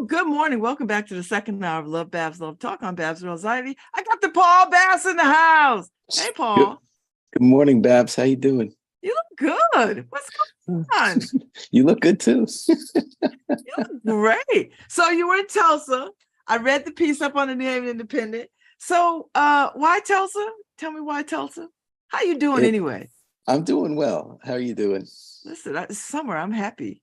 Good morning. Welcome back to the second hour of LoveBabz, LoveTalk. I'm Babz Rawls-Ivy. I got the Paul Bass in the house. Hey, Paul. Good morning, Babz. How you doing? You look good. What's going on? You look good too. You look great. So you were in Tulsa. I read the piece up on the New Haven Independent. So why Tulsa? Tell me why Tulsa? How you doing anyway? I'm doing well. How are you doing? Listen, it's summer. I'm happy.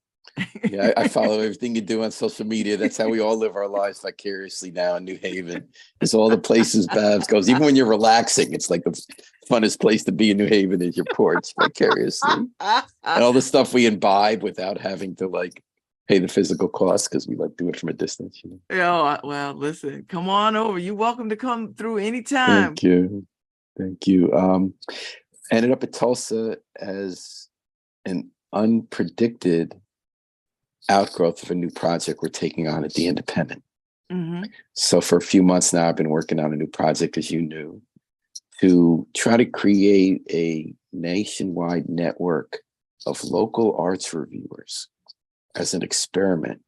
Yeah, I follow everything you do on social media. That's how we all live our lives vicariously now in New Haven. It's all the places Babz goes. Even when you're relaxing, it's like the funnest place to be in New Haven is your porch vicariously. And all the stuff we imbibe without having to like pay the physical cost because we like do it from a distance. You know? Oh, well, listen, come on over. You're welcome to come through anytime. Thank you. Thank you. Ended up at Tulsa as an unpredicted outgrowth of a new project we're taking on at the Independent. Mm-hmm. So for a few months now, I've been working on a new project, as you knew, to try to create a nationwide network of local arts reviewers as an experiment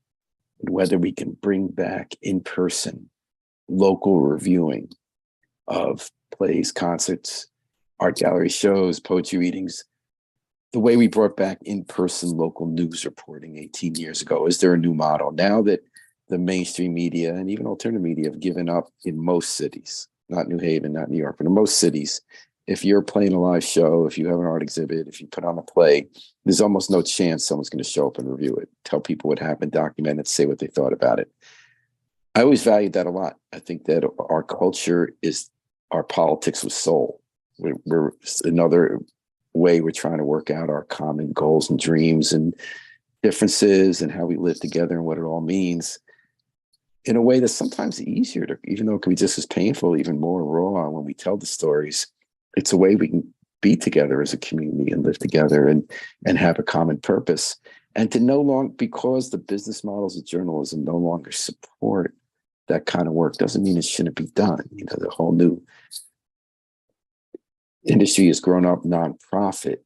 in whether we can bring back in-person local reviewing of plays, concerts, art gallery shows, poetry readings, the way we brought back in-person local news reporting 18 years ago. Is there a new model? Now that the mainstream media and even alternative media have given up in most cities, not New Haven, not New York, but in most cities, if you're playing a live show, if you have an art exhibit, if you put on a play, there's almost no chance someone's going to show up and review it, tell people what happened, document it, say what they thought about it. I always valued that a lot. I think that our culture is our politics with soul. We're another way we're trying to work out our common goals and dreams and differences and how we live together and what it all means in a way that's sometimes easier to, even though it can be just as painful, even more raw when we tell the stories. It's a way we can be together as a community and live together and have a common purpose. And to no longer, because the business models of journalism no longer support that kind of work, doesn't mean it shouldn't be done. You know, the whole new industry has grown up nonprofit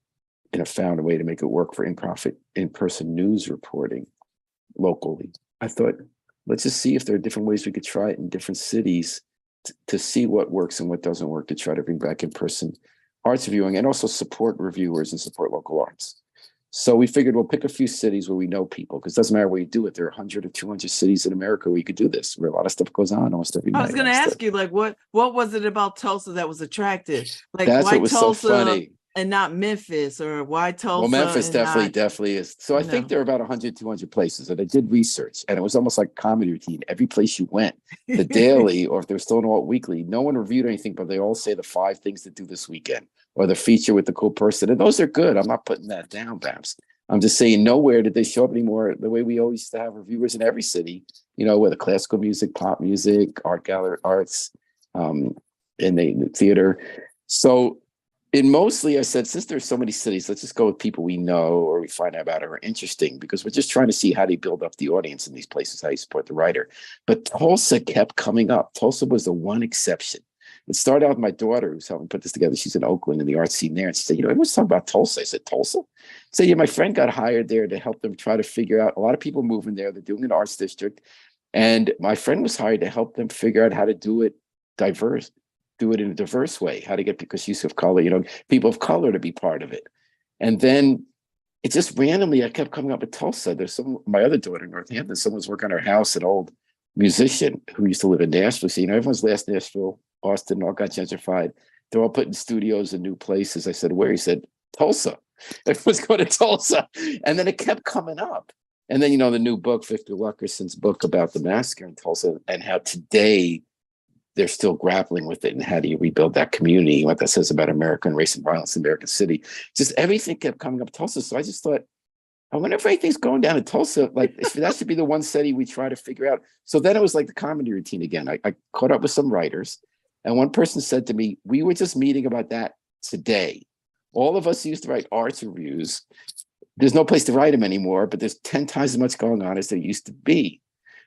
and have found a way to make it work for in-person news reporting locally. I thought, let's just see if there are different ways we could try it in different cities to see what works and what doesn't work, to try to bring back in-person arts reviewing and also support reviewers and support local arts. So we figured we'll pick a few cities where we know people, because it doesn't matter where you do it. There are 100 or 200 cities in America where you could do this, where a lot of stuff goes on almost every night. I was going to ask you, like, what was it about Tulsa that was attractive? Like, that's why what was Tulsa so funny. And not Memphis, or why Tulsa? Well, Memphis definitely is. So I think there are about 100, 200 places that I did research, and it was almost like a comedy routine. Every place you went, the daily, or if there was still an alt weekly, no one reviewed anything, but they all say the 5 things to do this weekend, or the feature with the cool person. And those are good. I'm not putting that down, Babz. I'm just saying nowhere did they show up anymore the way we always used to have reviewers in every city, you know, whether classical music, pop music, art gallery, arts, in the theater. So in mostly, I said, since there's so many cities, let's just go with people we know or we find out about or are interesting, because we're just trying to see how they build up the audience in these places, how you support the writer. But Tulsa kept coming up. Tulsa was the one exception. It started out with my daughter, who's helping put this together. She's in Oakland in the art scene there. And she said, you know, everyone's talking about Tulsa. I said, Tulsa? I said, yeah, my friend got hired there to help them try to figure out, a lot of people moving there. They're doing an arts district. And my friend was hired to help them figure out how to do it diverse, do it in a diverse way, how to get, because she's of color, you know, people of color to be part of it. And then it just randomly, I kept coming up with Tulsa. There's my other daughter in Northampton, someone's working on her house, an old musician who used to live in Nashville. So, you know, everyone's left Nashville, Austin, all got gentrified. They're all putting studios in new places. I said, where? He said, Tulsa. Everyone's going to Tulsa. And then it kept coming up. And then, you know, the new book, Victor Luckerson's book about the massacre in Tulsa, and how today they're still grappling with it, and how do you rebuild that community, what that says about American race and violence in American City. Just everything kept coming up Tulsa. So I just thought, I wonder if anything's going down in Tulsa. Like that should be the one city we try to figure out. So then it was like the comedy routine again. I caught up with some writers, and one person said to me, "We were just meeting about that today. All of us used to write arts reviews. There's no place to write them anymore, but there's 10 times as much going on as there used to be."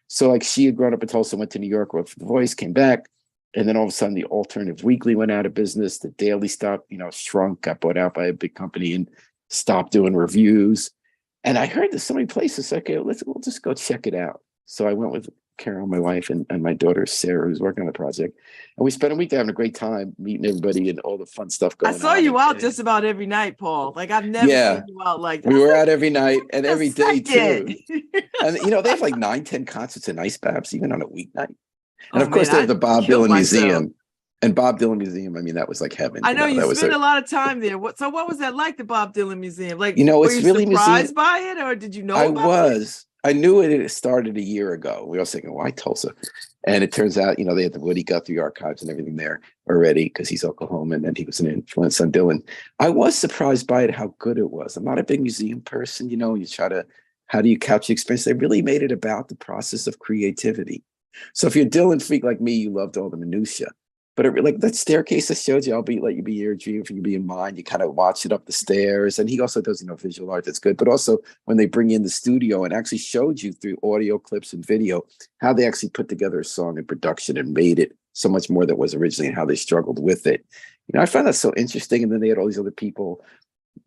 So like she had grown up in Tulsa, went to New York, wrote for The Voice, came back, and then all of a sudden the Alternative Weekly went out of business. The Daily stopped, shrunk, got bought out by a big company and stopped doing reviews. And I heard there's so many places. Okay, we'll just go check it out. So I went with Carol, my wife, and my daughter Sarah, who's working on the project, and we spent a week having a great time meeting everybody and all the fun stuff going I on. saw you out just about every night, Paul. Like I've never seen you out like that. We were out every night and every day too. And they have like 9-10 concerts in Ice Babz, even on a weeknight. And of course, they have the Bob Dylan Museum. And Bob Dylan Museum, I mean, that was like heaven. I know you spent a lot of time there. What was that like, the Bob Dylan Museum? Like, it's were you really surprised by it, or did you know about it? I knew it started a year ago. We were thinking, why Tulsa? And it turns out, they had the Woody Guthrie archives and everything there already because he's Oklahoman and he was an influence on Dylan. I was surprised by it, how good it was. I'm not a big museum person. You try to, how do you capture the experience? They really made it about the process of creativity. So if you're a Dylan freak like me, you loved all the minutia. But like that staircase I showed you, let you be your dream, if you can be in mine. You kind of watch it up the stairs. And he also does, visual art that's good. But also when they bring you in the studio and actually showed you through audio clips and video, how they actually put together a song in production and made it so much more than was originally and how they struggled with it. I found that so interesting. And then they had all these other people,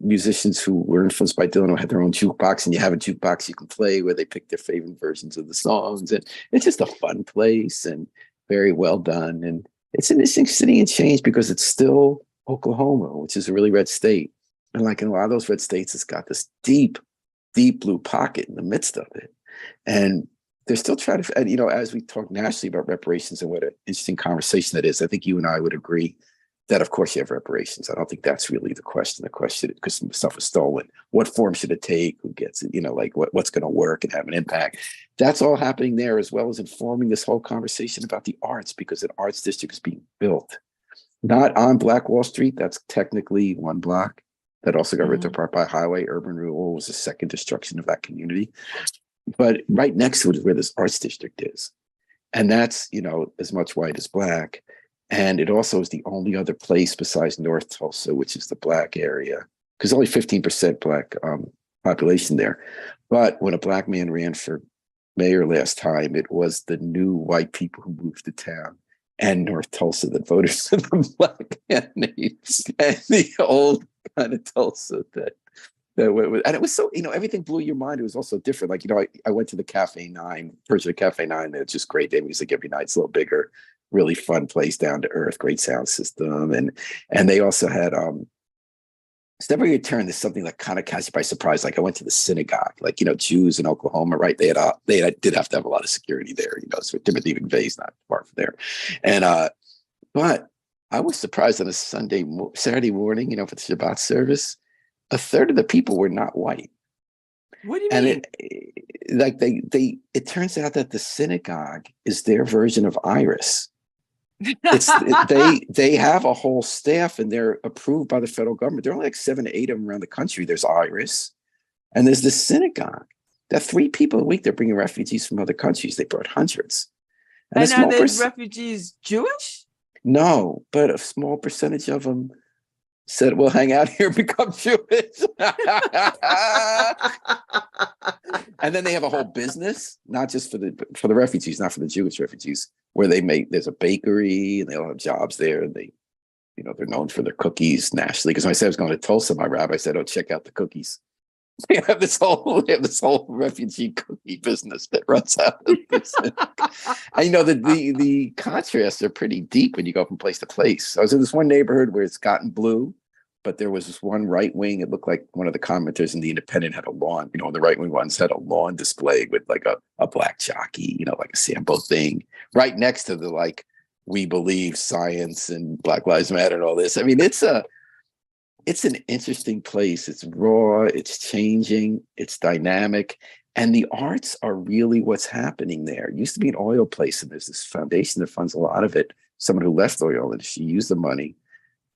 musicians who were influenced by Dylan, who had their own jukebox, and you have a jukebox you can play where they pick their favorite versions of the songs. And it's just a fun place and very well done. And it's an interesting city and change because it's still Oklahoma, which is a really red state. And like in a lot of those red states, it's got this deep, deep blue pocket in the midst of it. And they're still trying to, as we talk nationally about reparations and what an interesting conversation that is, I think you and I would agree that, of course, you have reparations. I don't think that's really the question. The question, because some stuff was stolen, what form should it take? Who gets it? Like what's going to work and have an impact? That's all happening there, as well as informing this whole conversation about the arts, because an arts district is being built, not on Black Wall Street. That's technically one block. That also got ripped apart by highway. Urban renewal was the second destruction of that community. But right next to it is where this arts district is. And that's, as much white as black. And it also is the only other place besides North Tulsa, which is the black area, because only 15% black population there. But when a black man ran for mayor last time, it was the new white people who moved to town and North Tulsa that voted for the black candidates, and the old kind of Tulsa that went with. And it was so, everything blew your mind. It was also different. Like, I went to the Cafe 9, Persia Cafe 9. It's just great day music every night. It's a little bigger. Really fun place, down to earth, great sound system. And they also had it's never your turn. There's something that kind of catches you by surprise. Like I went to the synagogue, like, Jews in Oklahoma, right? They did have to have a lot of security there, so Timothy McVeigh's not far from there. And but I was surprised on a Saturday morning, for the Shabbat service, a third of the people were not white. What do you mean? It turns out that the synagogue is their version of Iris. They have a whole staff and they're approved by the federal government. There are only like 7 to 8 of them around the country. There's Iris and there's the synagogue. There are 3 people a week. They're bringing refugees from other countries. They brought hundreds. And are those refugees Jewish? No, but a small percentage of them said, "We'll hang out here and become Jewish." And then they have a whole business, not just for the refugees, not for the Jewish refugees, where there's a bakery and they all have jobs there. And they, they're known for their cookies nationally. Because when I said I was going to Tulsa, my rabbi said, "Oh, check out the cookies." They have this whole refugee cookie business that runs out of this. And the contrasts are pretty deep when you go from place to place. I was in this one neighborhood where it's gotten blue, but there was this one right wing. It looked like one of the commenters in the Independent had a lawn. The right wing ones had a lawn display with like a black jockey, like a sample thing right next to the like we believe science and Black Lives Matter and all this. I mean, it's an interesting place. It's raw, it's changing, it's dynamic. And the arts are really what's happening there. It used to be an oil place, and there's this foundation that funds a lot of it. Someone who left oil, and she used the money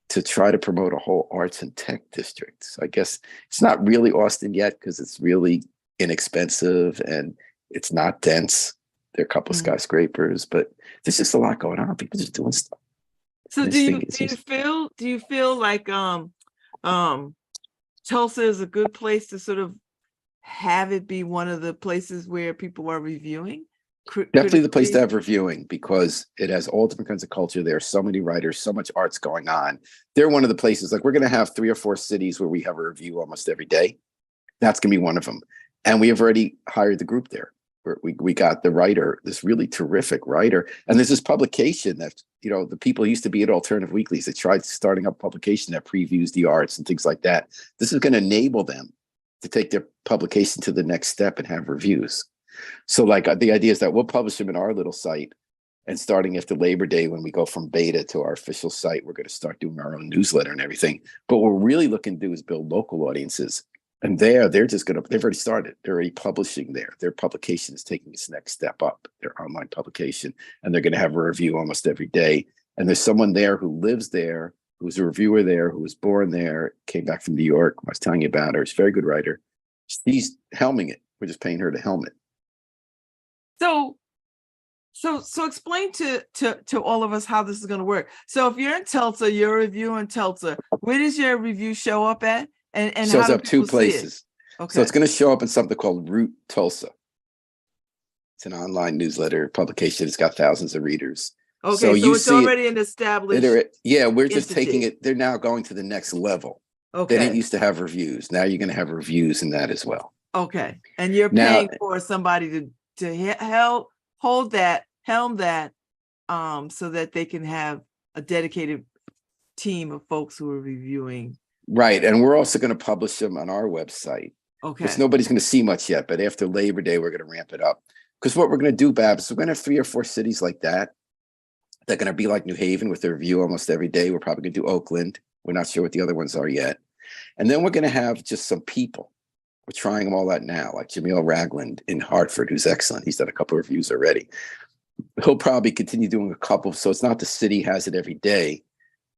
to try to promote a whole arts and tech district. So I guess it's not really Austin yet because it's really inexpensive and it's not dense. There are a couple of skyscrapers, but there's just a lot going on. People just doing stuff. So do you feel like Tulsa is a good place to sort of have it be one of the places where people are reviewing? Definitely the place to have reviewing because it has all different kinds of culture. There are so many writers, so much art's going on. They're one of the places, like we're going to have 3 or 4 cities where we have a review almost every day. That's going to be one of them. And we have already hired the group there. We got the writer, this really terrific writer. And there's this publication that, you know, the people used to be at Alternative Weeklies. They tried starting up a publication that previews the arts and things like that. This is going to enable them to take their publication to the next step and have reviews. So like the idea is that we'll publish them in our little site, and starting after Labor Day, when we go from beta to our official site, we're going to start doing our own newsletter and everything. But what we're really looking to do is build local audiences. And they've already started. They're already publishing there. Their publication is taking its next step up, their online publication. And they're going to have a review almost every day. And there's someone there who lives there, who's a reviewer there, who was born there, came back from New York. I was telling you about her. She's a very good writer. She's helming it. We're just paying her to helm it. So explain to all of us how this is going to work. So if you're in Tulsa, you're reviewing Tulsa. Where does your review show up at? And shows up 2 places. Okay. So it's going to show up in something called Root Tulsa. It's an online newsletter publication. It's got thousands of readers. Okay, so it's already an established. We're just taking it. They're now going to the next level. Okay. They didn't used to have reviews. Now you're going to have reviews in that as well. Okay, and you're paying for somebody to helm that, so that they can have a dedicated team of folks who are reviewing. Right. And we're also going to publish them on our website. Okay. Because nobody's going to see much yet. But after Labor Day, we're going to ramp it up. Because what we're going to do, Babz, we're going to have 3 or 4 cities like that. They're going to be like New Haven with their review almost every day. We're probably going to do Oakland. We're not sure what the other ones are yet. And then we're going to have just some people. We're trying them all out now, like Jamil Ragland in Hartford, who's excellent. He's done a couple of reviews already. He'll probably continue doing a couple. So it's not the city has it every day,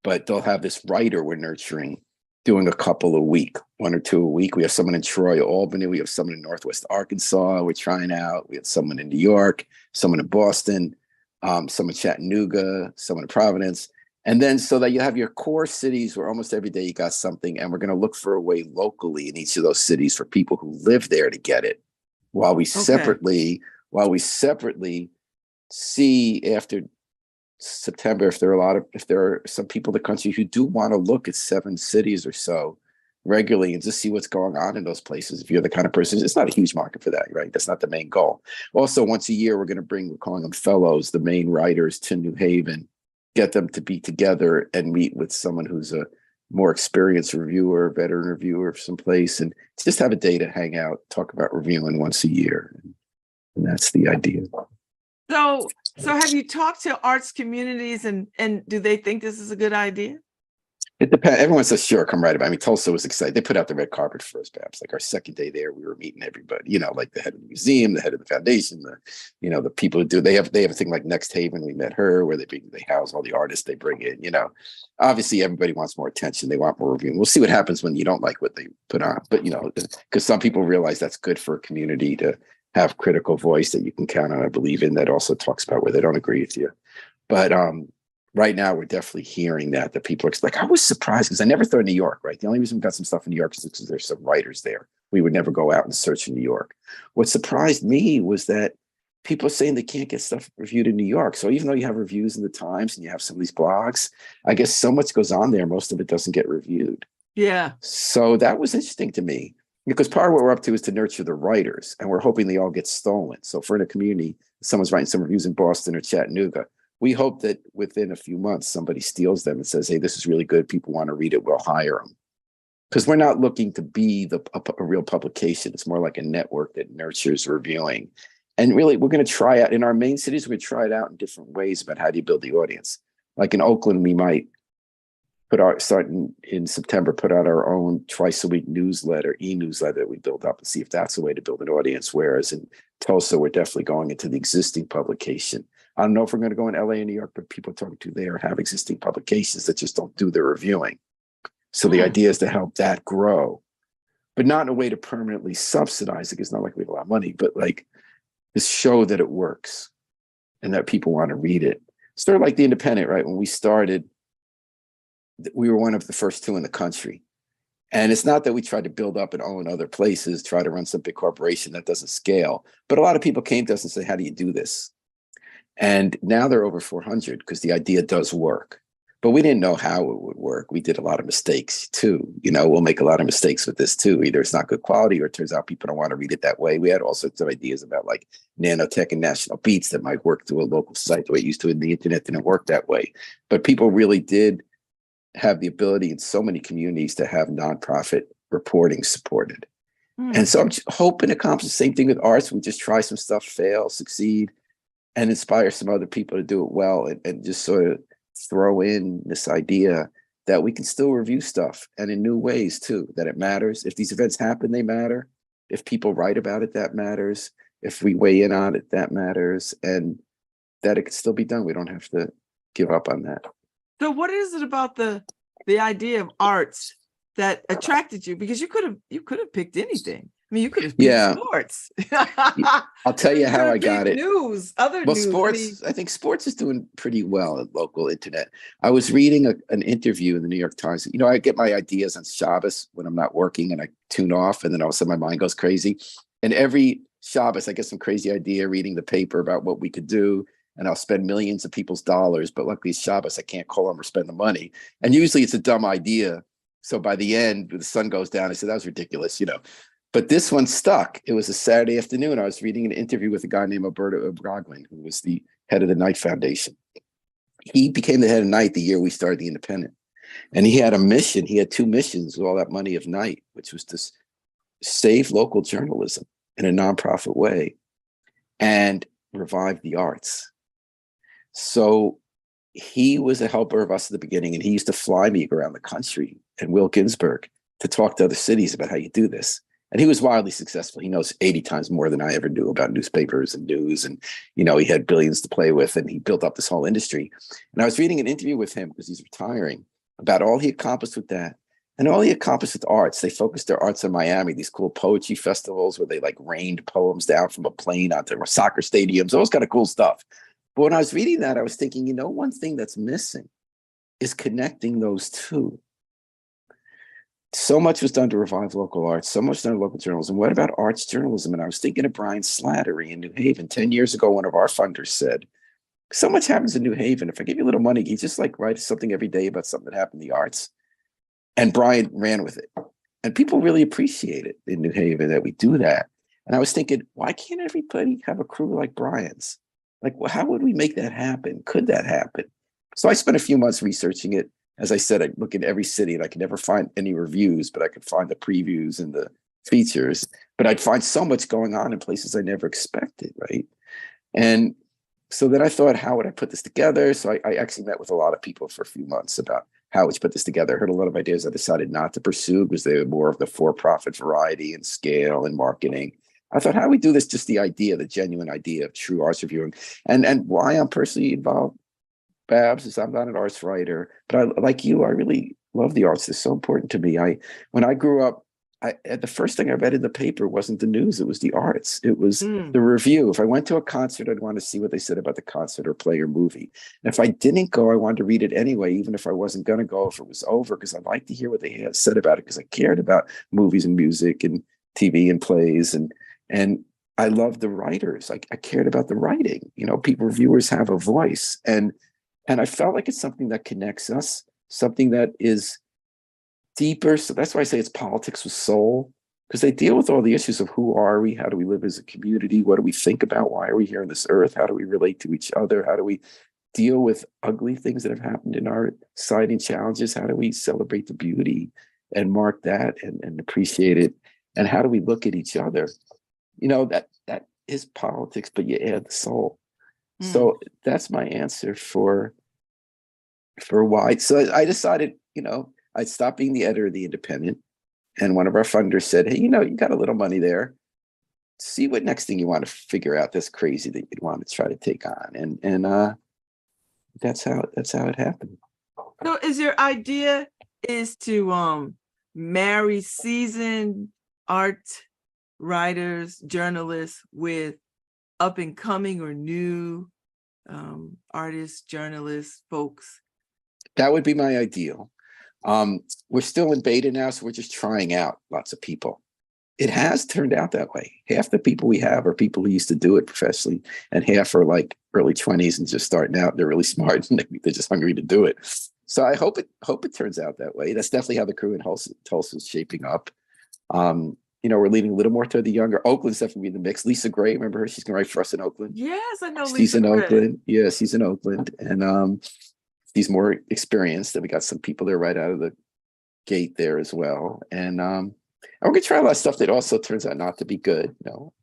but they'll have this writer we're nurturing doing a couple a week, 1 or 2 a week. We have someone in Troy, Albany. We have someone in Northwest Arkansas. We're trying out. We have someone in New York, someone in Boston, someone in Chattanooga, someone in Providence. And then so that you have your core cities where almost every day you got something. And we're going to look for a way locally in each of those cities for people who live there to get it, while we separately see after September, if there are some people in the country who do want to look at 7 cities or so regularly and just see what's going on in those places. If you're the kind of person, it's not a huge market for that, right? That's not the main goal. Also, once a year, we're calling them fellows, the main writers to New Haven, get them to be together and meet with someone who's a more experienced reviewer, veteran reviewer of some place, and just have a day to hang out, talk about reviewing once a year. And that's the idea. So have you talked to arts communities and do they think this is a good idea? It depends. Everyone says, sure, come right about. I mean, Tulsa was excited. They put out the red carpet for us, Babz. Like our second day there, we were meeting everybody, like the head of the museum, the head of the foundation, the people who do, they have a thing like Next Haven. We met her where they house all the artists they bring in, obviously everybody wants more attention. They want more review. We'll see what happens when you don't like what they put on, but because some people realize that's good for a community to have critical voice that you can count on, I believe in, that also talks about where they don't agree with you. But, right now, we're definitely hearing that people are like, I was surprised because I never thought New York, right? The only reason we got some stuff in New York is because there's some writers there. We would never go out and search in New York. What surprised me was that people are saying they can't get stuff reviewed in New York. So even though you have reviews in the Times and you have some of these blogs, I guess so much goes on there, most of it doesn't get reviewed. Yeah. So that was interesting to me because part of what we're up to is to nurture the writers, and we're hoping they all get stolen. So if we're in a community, someone's writing some reviews in Boston or Chattanooga, we hope that within a few months, somebody steals them and says, hey, this is really good. People want to read it. We'll hire them. Because we're not looking to be a real publication. It's more like a network that nurtures reviewing. And really, we're going to try out in our main cities, we're going to try it out in different ways about how do you build the audience. Like in Oakland, we might starting in September, put out our own twice a week newsletter, e-newsletter that we build up and see if that's a way to build an audience. Whereas in Tulsa, we're definitely going into the existing publication. I don't know if we're going to go in LA and New York, but people talking to there have existing publications that just don't do the reviewing. So the idea is to help that grow, but not in a way to permanently subsidize it. It's not like we have a lot of money, but like to show that it works and that people want to read it. Sort of like the Independent, right? When we started, we were one of the first two in the country. And it's not that we tried to build up and own other places, try to run some big corporation that doesn't scale. But a lot of people came to us and said, how do you do this? And now they're over 400 because the idea does work. But we didn't know how it would work. We did a lot of mistakes too. You know, we'll make a lot of mistakes with this too. Either it's not good quality or it turns out people don't want to read it that way. We had all sorts of ideas about like nanotech and national beats that might work through a local site the way it used to, and the internet didn't work that way. But people really did have the ability in so many communities to have nonprofit reporting supported. And so I'm hoping to accomplish the same thing with arts. We just try some stuff, fail, succeed, and inspire some other people to do it well, and just sort of throw in this idea that we can still review stuff and in new ways too, that it matters. If these events happen, they matter. If people write about it, that matters. If we weigh in on it, that matters. And that it can still be done. We don't have to give up on that. So what is it about the idea of arts that attracted you? Because you could have picked anything. I mean, you could have picked sports. I'll tell you how I got it. News, news. Sports. I think sports is doing pretty well at local internet. I was reading an interview in the New York Times. You know, I get my ideas on Shabbos when I'm not working, and I tune off, and then all of a sudden my mind goes crazy. And every Shabbos, I get some crazy idea reading the paper about what we could do. And I'll spend millions of people's dollars, but luckily it's Shabbos, I can't call them or spend the money. And usually it's a dumb idea. So by the end, the sun goes down, I said, that was ridiculous, you know. But this one stuck. It was a Saturday afternoon. I was reading an interview with a guy named Alberto Brogwin, who was the head of the Knight Foundation. He became the head of Knight the year we started the Independent. And he had a mission. He had two missions with all that money of Knight, which was to save local journalism in a nonprofit way and revive the arts. So he was a helper of us at the beginning, and he used to fly me around the country and Will Ginsburg to talk to other cities about how you do this. And he was wildly successful. He knows 80 times more than I ever knew about newspapers and news. And, you know, he had billions to play with, and he built up this whole industry. And I was reading an interview with him because he's retiring about all he accomplished with that. And all he accomplished with arts. They focused their arts in Miami, these cool poetry festivals where they like rained poems down from a plane onto soccer stadiums, all this kind of cool stuff. But when I was reading that, I was thinking, you know, one thing that's missing is connecting those two. So much was done to revive local arts, so much done to local journalism. What about arts journalism? And I was thinking of Brian Slattery in New Haven. 10 years ago, one of our funders said, so much happens in New Haven. If I give you a little money, you just like write something every day about something that happened in the arts. And Brian ran with it. And people really appreciate it in New Haven that we do that. And I was thinking, why can't everybody have a crew like Brian's? Like, well, how would we make that happen? Could that happen? So I spent a few months researching it. As I said, I look at every city and I could never find any reviews, but I could find the previews and the features. But I'd find so much going on in places I never expected, right? And so then I thought, how would I put this together? So I actually met with a lot of people for a few months about how would you put this together. I heard a lot of ideas I decided not to pursue because they were more of the for-profit variety and scale and marketing. I thought, how do we do this? Just the idea, the genuine idea of true arts reviewing, and why I'm personally involved. Babz is I'm not an arts writer, but like you, I really love the arts. They're so important to me. When I grew up, the first thing I read in the paper wasn't the news. It was the arts. It was the review. If I went to a concert, I'd want to see what they said about the concert or play or movie. And if I didn't go, I wanted to read it anyway, even if I wasn't going to go, if it was over, because I'd like to hear what they had said about it, because I cared about movies and music and TV and plays. And I loved the writers. I cared about the writing. You know, reviewers have a voice. And I felt like it's something that connects us, something that is deeper. So that's why I say it's politics with soul, because they deal with all the issues of who are we? How do we live as a community? What do we think about? Why are we here on this earth? How do we relate to each other? How do we deal with ugly things that have happened in our society and challenges? How do we celebrate the beauty and mark that and appreciate it? And how do we look at each other? You know, that is politics, but you add the soul. So that's my answer for why. So I decided, you know, I'd stop being the editor of the Independent. And one of our funders said, hey, you know, you got a little money there. see what next thing you want to figure out that's crazy that you'd want to try to take on. And that's how it happened. So is your idea is to marry seasoned art writers, journalists with up and coming or new artists, journalists, folks? That would be my ideal. We're still in beta now, so we're just trying out lots of people. It has turned out that way. Half the people we have are people who used to do it professionally, and half are like early 20s and just starting out. They're really smart and they're just hungry to do it. So I hope it turns out that way. That's definitely how the crew in Tulsa is shaping up. We're leaning a little more to the younger. Oakland's definitely in the mix. Lisa Gray, remember her? She's going to write for us in Oakland. Yes, I know Lisa She's in Gray. Oakland. Yeah, she's in Oakland. And she's more experienced. And we got some people there right out of the gate there as well. And we're going to try a lot of stuff that also turns out not to be good.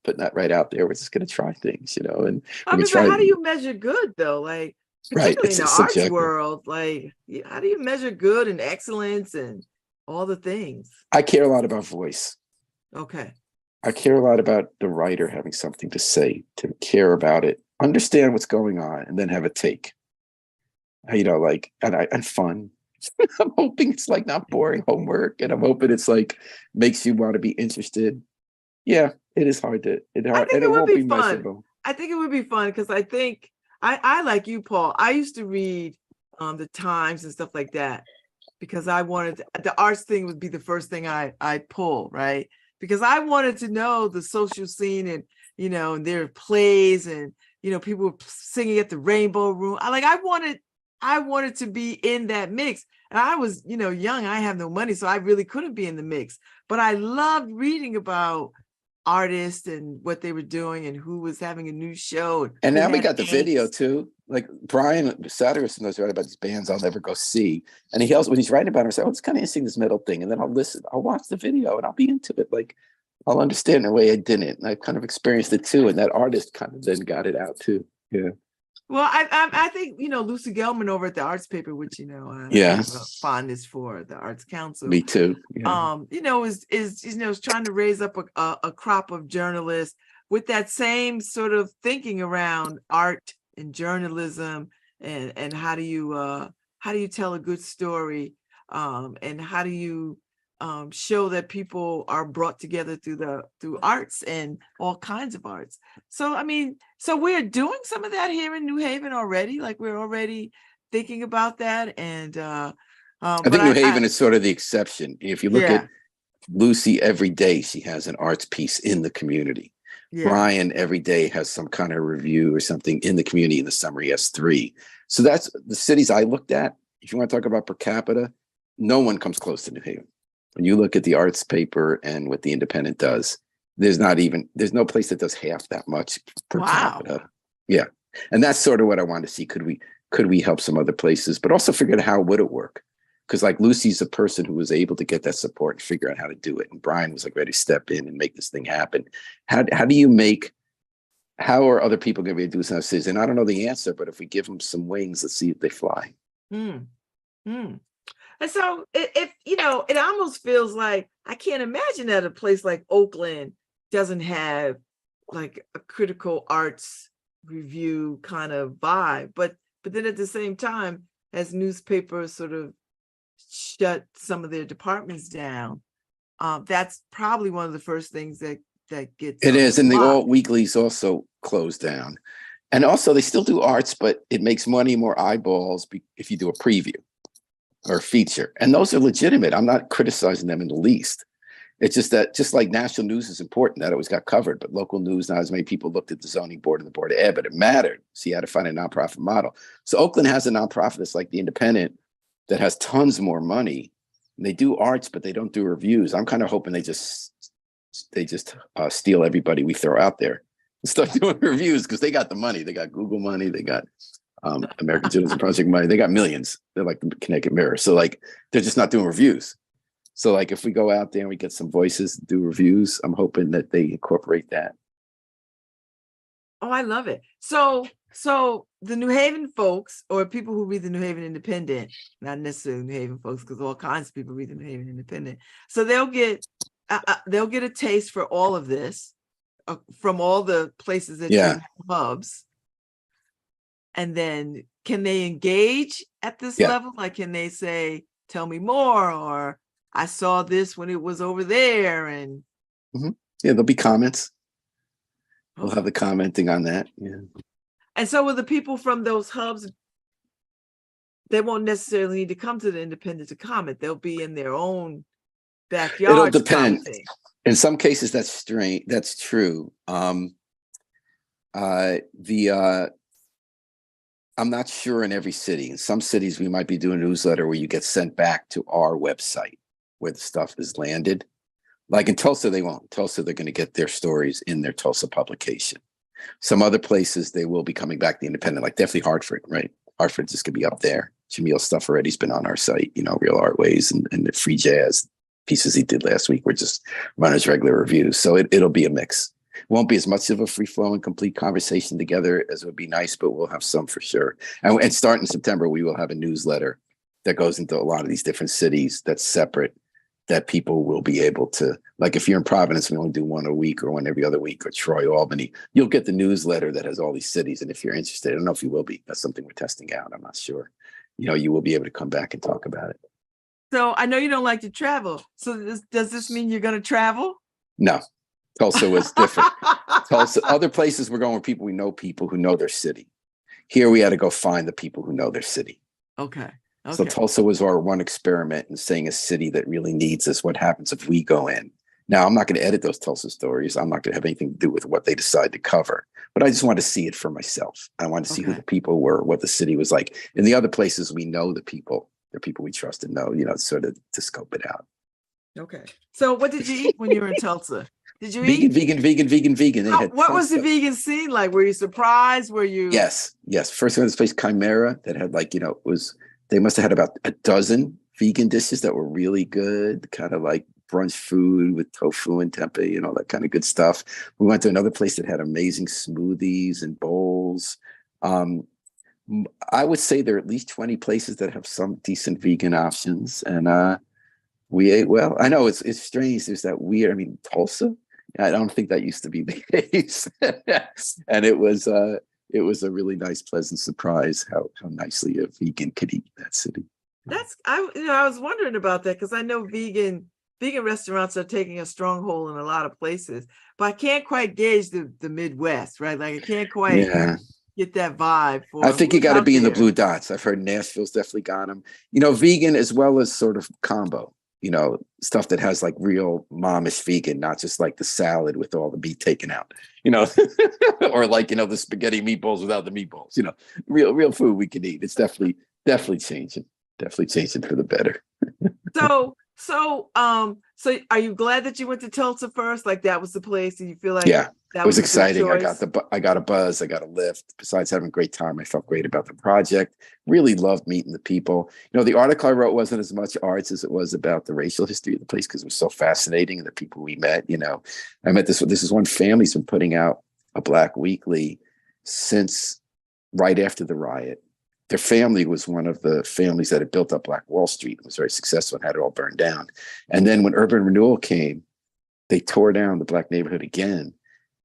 Putting that right out there. We're just going to try things, and but how do you measure good though? Like, particularly in the arts world, like, how do you measure good and excellence and all the things? I care a lot about voice. Okay. I care a lot about the writer having something to say, to care about it, understand what's going on, and then have a take. And fun. I'm hoping it's like not boring homework, and I'm hoping it's like makes you want to be interested. Yeah, it is hard to. It won't be fun. measurable. I think it would be fun because I think I like you, Paul. I used to read the Times and stuff like that because I wanted the arts thing would be the first thing I'd pull, right? Because I wanted to know the social scene and and their plays and people were singing at the Rainbow Room. I wanted to be in that mix. And I was, young, I have no money, so I really couldn't be in the mix. But I loved reading about artists and what they were doing and who was having a new show. And now we got the video too. Like Brian Satterson knows right about these bands I'll never go see. And he also, when he's writing about it, I say, it's kind of interesting, this metal thing. And then I'll listen, I'll watch the video and I'll be into it. Like I'll understand the way I didn't. And I've kind of experienced it too. And that artist kind of then got it out too. Yeah. Well, I think Lucy Gelman over at the Arts Paper, which I have a fondness for the Arts Council. Me too. Yeah. Is trying to raise up a crop of journalists with that same sort of thinking around art and journalism and how do you tell a good story and how do you show that people are brought together through arts and all kinds of arts. So we're doing some of that here in New Haven already. Like we're already thinking about that. And I think New Haven is sort of the exception. If you look at Lucy, every day she has an arts piece in the community. Yeah. Brian every day has some kind of review or something in the community. In the summer he has 3. So that's the cities I looked at. If you want to talk about per capita, no one comes close to New Haven. When you look at the Arts Paper and what the Independent does, there's no place that does half that much per capita. Yeah. And that's sort of what I want to see. Could we help some other places, but also figure out how would it work? Because like Lucy's a person who was able to get that support and figure out how to do it. And Brian was like ready to step in and make this thing happen. How are other people going to be able to do something? And I don't know the answer, but if we give them some wings, let's see if they fly. And so it almost feels like I can't imagine that a place like Oakland doesn't have like a critical arts review kind of vibe. But then at the same time, as newspapers sort of shut some of their departments down, that's probably one of the first things that gets it is. And the alt weeklies also closed down. And also they still do arts, but it makes money, more eyeballs if you do a preview or feature. And those are legitimate. I'm not criticizing them in the least. It's just that just like national news is important, that always got covered, but local news, not as many people looked at the zoning board and the board of ed, but it mattered. So you had to find a nonprofit model. So Oakland has a nonprofit that's like the Independent that has tons more money. And they do arts, but they don't do reviews. I'm kind of hoping they just steal everybody we throw out there and start doing reviews because they got the money. They got Google money. They got American Journalism Project money. They got millions. They're like the Connecticut Mirror. So like, they're just not doing reviews. So like, if we go out there and we get some voices, do reviews, I'm hoping that they incorporate that. Oh, I love it. So the New Haven folks, or people who read the New Haven Independent, not necessarily New Haven folks, because all kinds of people read the New Haven Independent. So they'll get a taste for all of this. from all the places that you Yeah. have hubs. And then can they engage at this Yeah. level? Like, can they say, tell me more, or I saw this when it was over there? And Yeah, there'll be comments. We'll okay. have the commenting on that. Yeah. And so with the people from those hubs, they won't necessarily need to come to the Independent to comment. They'll be in their own backyard. It'll depend. In some cases, that's true. I'm not sure in every city. In some cities, we might be doing a newsletter where you get sent back to our website where the stuff is landed. Like in Tulsa, they won't. Tulsa, they're going to get their stories in their Tulsa publication. Some other places, they will be coming back to the Independent, like definitely Hartford, right? Hartford's just going to be up there. Jamil's stuff already has been on our site, Real Art Ways and the Free Jazz pieces he did last week were just run as regular reviews. So it'll be a mix. It won't be as much of a free-flowing, complete conversation together as would be nice, but we'll have some for sure. And starting in September, we will have a newsletter that goes into a lot of these different cities that's separate, that people will be able to, like if you're in Providence, we only do one a week or one every other week, or Troy, Albany, you'll get the newsletter that has all these cities. And if you're interested, I don't know if you will be, that's something we're testing out. I'm not sure. You will be able to come back and talk about it. So I know you don't like to travel. So does this mean you're going to travel? No. Tulsa was different. Tulsa, other places we're going with people who know their city. Here we had to go find the people who know their city. Okay. So Tulsa was our one experiment in saying a city that really needs us. What happens if we go in? Now, I'm not going to edit those Tulsa stories. I'm not going to have anything to do with what they decide to cover. But I just want to see it for myself. I want to see who the people were, what the city was like. In the other places, we know the people. They're people we trust and know, sort of to scope it out. Okay. So what did you eat when you were in Tulsa? Did you vegan, eat? Vegan. They had what was the vegan scene like? Were you surprised? Were you? Yes. First, we went to this place, Chimera, that had they must have had about a dozen vegan dishes that were really good, kind of like brunch food with tofu and tempeh, that kind of good stuff. We went to another place that had amazing smoothies and bowls. I would say there are at least 20 places that have some decent vegan options. And we ate well. I know it's strange. There's that weird, Tulsa, I don't think that used to be the case. And it was a really nice, pleasant surprise how nicely a vegan could eat in that city. I was wondering about that because I know vegan restaurants are taking a stronghold in a lot of places, but I can't quite gauge the Midwest, right? Like I can't quite get that vibe. I think you got to be in the blue dots. I've heard Nashville's definitely got them. Vegan as well as sort of combo. Stuff that has like real momish vegan, not just like the salad with all the meat taken out, or like, the spaghetti meatballs without the meatballs, real food we can eat. It's definitely changing for the better. So are you glad that you went to Tulsa first? Like that was the place and you feel like that was exciting. I got a buzz, I got a lift. Besides having a great time, I felt great about the project. Really loved meeting the people. The article I wrote wasn't as much arts as it was about the racial history of the place because it was so fascinating and the people we met. I met this is one family's been putting out a Black weekly since right after the riot. Their family was one of the families that had built up Black Wall Street and was very successful and had it all burned down. And then when urban renewal came, they tore down the Black neighborhood again.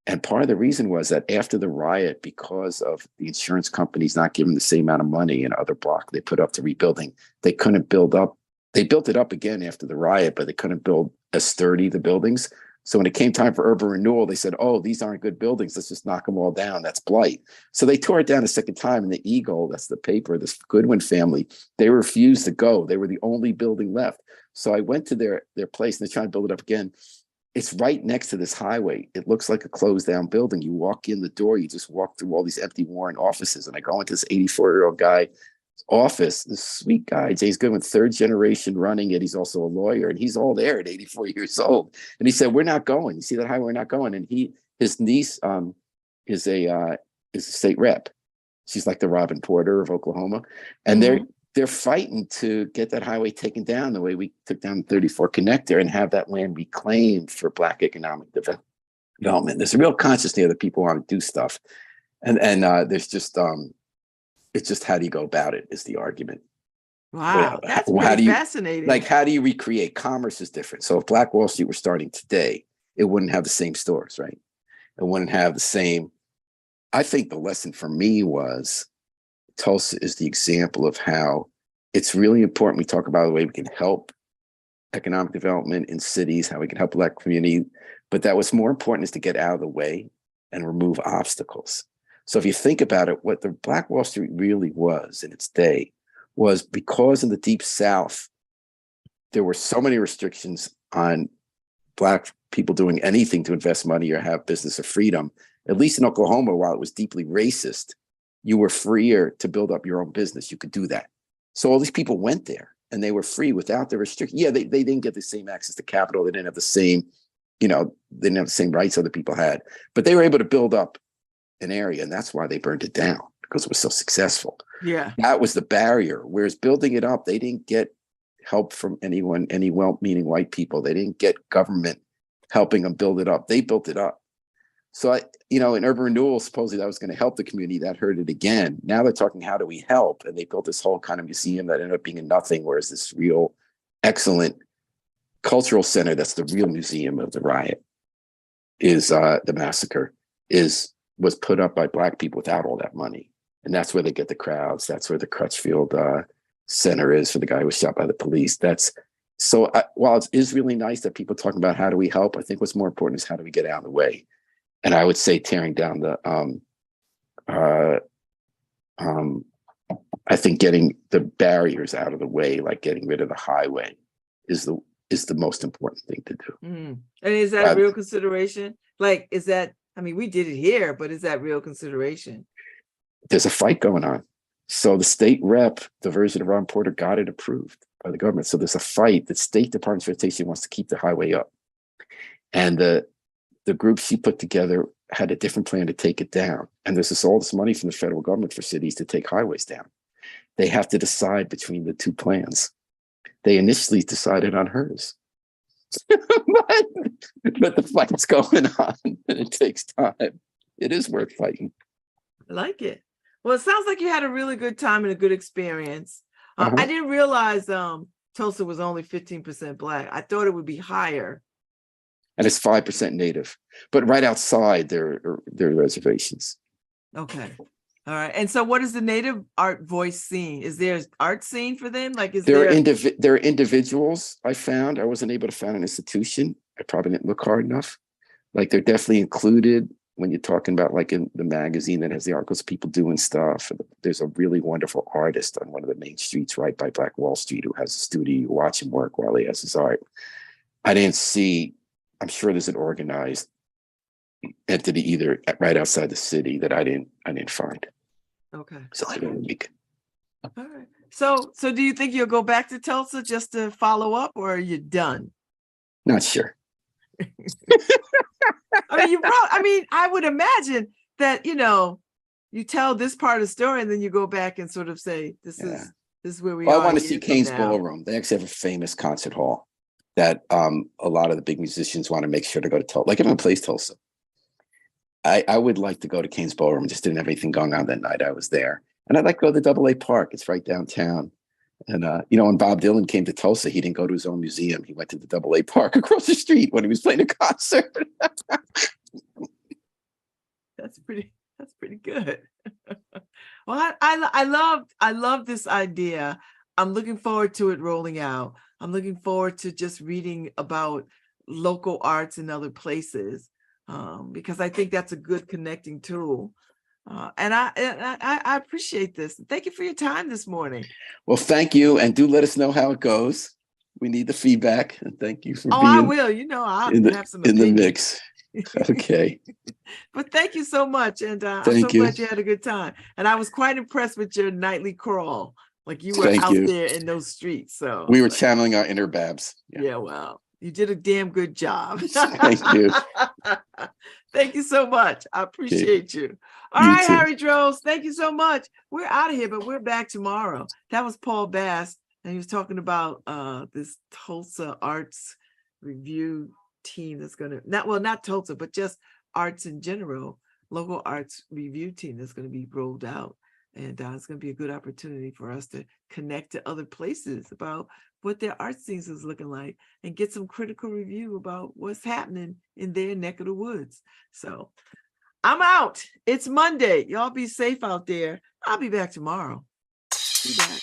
And part of the reason was that after the riot, because of the insurance companies not giving the same amount of money in other block they put up to rebuilding, they couldn't build up. They built it up again after the riot, but they couldn't build as sturdy the buildings. So when it came time for urban renewal, they said, oh, these aren't good buildings. Let's just knock them all down. That's blight. So they tore it down a second time. And the Eagle, that's the paper, this Goodwin family, they refused to go. They were the only building left. So I went to their place and they're trying to build it up again. It's right next to this highway. It looks like a closed down building. You walk in the door, you just walk through all these empty Warren offices. And I go into this 84-year-old guy office, this sweet guy, Jay's Goodwin, third generation running it. He's also a lawyer and he's all there at 84 years old. And he said, we're not going. You see that highway? We're not going. And his niece is a state rep. She's like the Robin Porter of Oklahoma. And they're fighting to get that highway taken down the way we took down the 34 connector and have that land reclaimed for Black economic development. There's a real consciousness that people want to do stuff. And there's just, it's just how do you go about it is the argument. Wow, that's fascinating. Like, how do you recreate? Commerce is different. So if Black Wall Street were starting today, it wouldn't have the same stores, right? It wouldn't have the same. I think the lesson for me was Tulsa is the example of how it's really important. We talk about the way we can help economic development in cities, how we can help Black community, but that what's more important is to get out of the way and remove obstacles. So if you think about it, what the Black Wall Street really was in its day was because in the Deep South, there were so many restrictions on Black people doing anything to invest money or have business or freedom. At least in Oklahoma, while it was deeply racist, you were freer to build up your own business. You could do that. So all these people went there and they were free without the restriction. Yeah, they didn't get the same access to capital. They didn't have the same, they didn't have the same rights other people had, but they were able to build up an area. And that's why they burned it down, because it was so successful. Yeah. That was the barrier. Whereas building it up, they didn't get help from anyone, any well-meaning white people. They didn't get government helping them build it up. They built it up. So in urban renewal, supposedly that was going to help the community. That hurt it again. Now they're talking, how do we help? And they built this whole kind of museum that ended up being a nothing, whereas this real excellent cultural center, that's the real museum of the riot, is the massacre, was put up by Black people without all that money. And that's where they get the crowds. That's where the Crutchfield Center is for the guy who was shot by the police. While it is really nice that people talking about how do we help, I think what's more important is how do we get out of the way. And I would say tearing down the, I think getting the barriers out of the way, like getting rid of the highway, is the most important thing to do. Mm. And is that a real consideration? Like, is that, we did it here, but is that real consideration? There's a fight going on. So the state rep, the version of Ron Porter, got it approved by the government. So there's a fight. The State Department of Transportation wants to keep the highway up. And the group she put together had a different plan to take it down. And there's all this money from the federal government for cities to take highways down. They have to decide between the two plans. They initially decided on hers. but the fight's going on and it takes time. It is worth fighting. I like it. Well, it sounds like you had a really good time and a good experience. I didn't realize Tulsa was only 15% Black. I thought it would be higher. And it's 5% Native, but right outside there are reservations. Okay. All right. And so what is the Native art voice scene? Is there an art scene for them? Like, there are individuals I found. I wasn't able to find an institution. I probably didn't look hard enough. Like, they're definitely included when you're talking about, like, in the magazine that has the articles of people doing stuff. There's a really wonderful artist on one of the main streets right by Black Wall Street who has a studio. You watch him work while he has his art. I didn't see, I'm sure there's an organized entity either right outside the city that I didn't find. Okay. So I don't week. All right. So do you think you'll go back to Tulsa just to follow up, or are you done? Not sure. I would imagine that, you tell this part of the story and then you go back and sort of say, this is where we are. I want to see Kane's Ballroom. They actually have a famous concert hall that a lot of the big musicians want to make sure to go to Tulsa. Like, everyone plays Tulsa. I would like to go to Kane's Ballroom. Just didn't have anything going on that night. I was there. And I'd like to go to AA Park. It's right downtown. And, when Bob Dylan came to Tulsa, he didn't go to his own museum. He went to the AA Park across the street when he was playing a concert. That's pretty good. Well, I love this idea. I'm looking forward to it rolling out. I'm looking forward to just reading about local arts in other places, because I think that's a good connecting tool. And I appreciate this. Thank you for your time this morning. Well, thank you. And do let us know how it goes. We need the feedback. And thank you for being I will. I'll have some in the mix. Okay. But thank you so much. And I'm so glad you had a good time. And I was quite impressed with your nightly crawl. Like, you were out there in those streets. So we were channeling our inner Babz. Yeah, well, you did a damn good job. Thank you. Thank you so much. I appreciate you. All right, Harry Droz, thank you so much. We're out of here, but we're back tomorrow. That was Paul Bass, and he was talking about this Tulsa Arts Review team that's going to, not Tulsa, but just arts in general, local arts review team that's going to be rolled out. And it's going to be a good opportunity for us to connect to other places about what their art scenes is looking like and get some critical review about what's happening in their neck of the woods. So I'm out. It's Monday. Y'all be safe out there. I'll be back tomorrow. Be back.